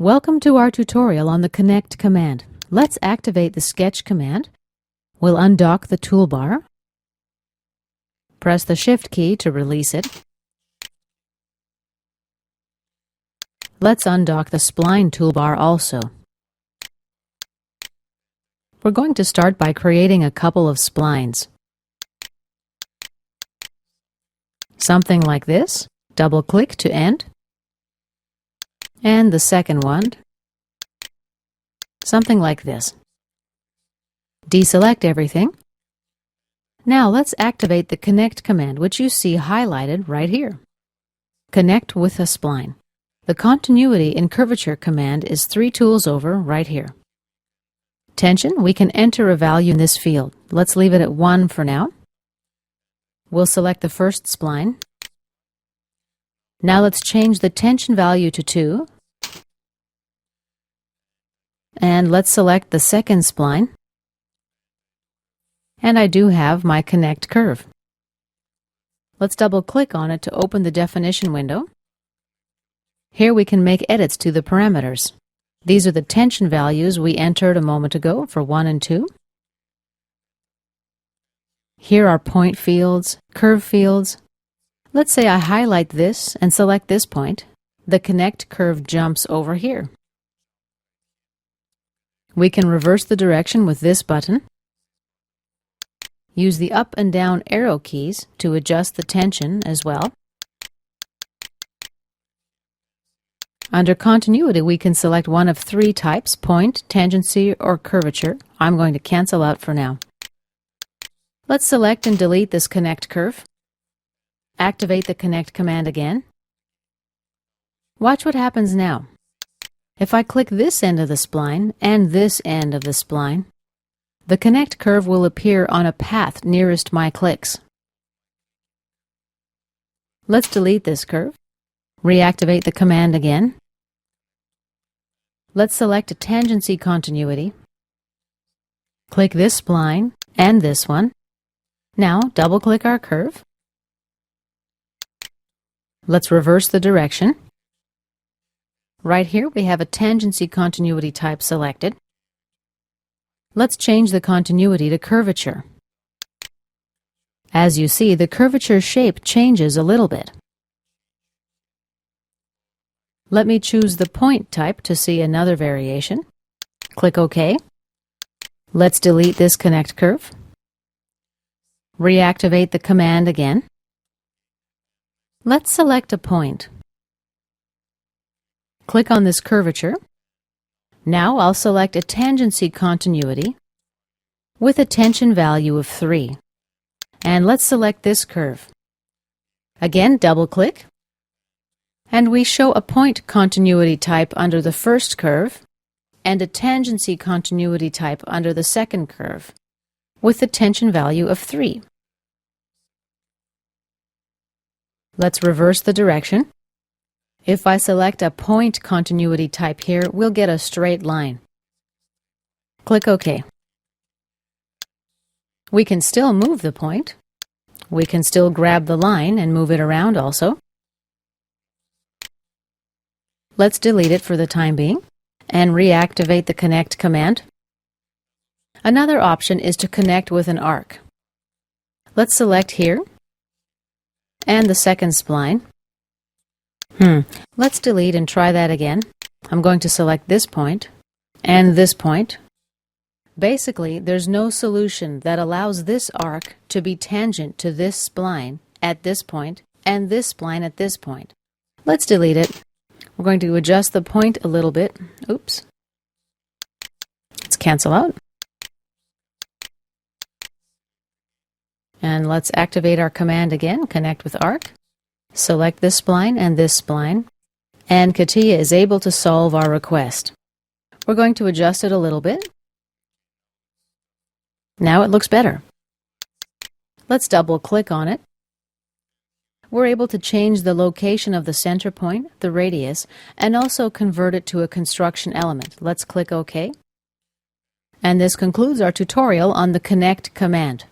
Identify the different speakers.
Speaker 1: Welcome to our tutorial on the Connect command. Let's activate the Sketch command. We'll undock the toolbar. Press the Shift key to release it. Let's undock the Spline toolbar also. We're going to start by creating a couple of splines. Something like this. Double-click to end. And the second one, something like this. Deselect everything. Now let's activate the Connect command, which you see highlighted right here. Connect with a spline. The Continuity and Curvature command is 3 tools over right here. Tension, we can enter a value in this field. Let's leave it at 1 for now. We'll select the first spline. Now let's change the tension value to 2. And let's select the second spline. And I do have my Connect curve. Let's double-click on it to open the definition window. Here we can make edits to the parameters. These are the tension values we entered a moment ago for 1 and 2. Here are point fields, curve fields. Let's say I highlight this and select this point. The Connect curve jumps over here. We can reverse the direction with this button. Use the up and down arrow keys to adjust the tension as well. Under Continuity, we can select one of 3 types: point, tangency, or curvature. I'm going to cancel out for now. Let's select and delete this Connect curve. Activate the Connect command again. Watch what happens now. If I click this end of the spline and this end of the spline, the Connect curve will appear on a path nearest my clicks. Let's delete this curve. Reactivate the command again. Let's select a tangency continuity. Click this spline and this one. Now double-click our curve. Let's reverse the direction. Right here we have a tangency continuity type selected. Let's change the continuity to curvature. As you see, the curvature shape changes a little bit. Let me choose the point type to see another variation. Click OK. Let's delete this Connect curve. Reactivate the command again. Let's select a point. Click on this curvature. Now I'll select a tangency continuity with a tension value of 3. And let's select this curve. Again, double-click. And we show a point continuity type under the first curve and a tangency continuity type under the second curve with a tension value of 3. Let's reverse the direction. If I select a point continuity type here, we'll get a straight line. Click OK. We can still move the point. We can still grab the line and move it around also. Let's delete it for the time being and reactivate the Connect command. Another option is to connect with an arc. Let's select here and the second spline. Let's delete and try that again. I'm going to select this point and this point. Basically, there's no solution that allows this arc to be tangent to this spline at this point and this spline at this point. Let's delete it. We're going to adjust the point a little bit. Oops. Let's cancel out. And let's activate our command again, Connect with Arc. Select this spline and this spline. And CATIA is able to solve our request. We're going to adjust it a little bit. Now it looks better. Let's double-click on it. We're able to change the location of the center point, the radius, and also convert it to a construction element. Let's click OK. And this concludes our tutorial on the Connect command.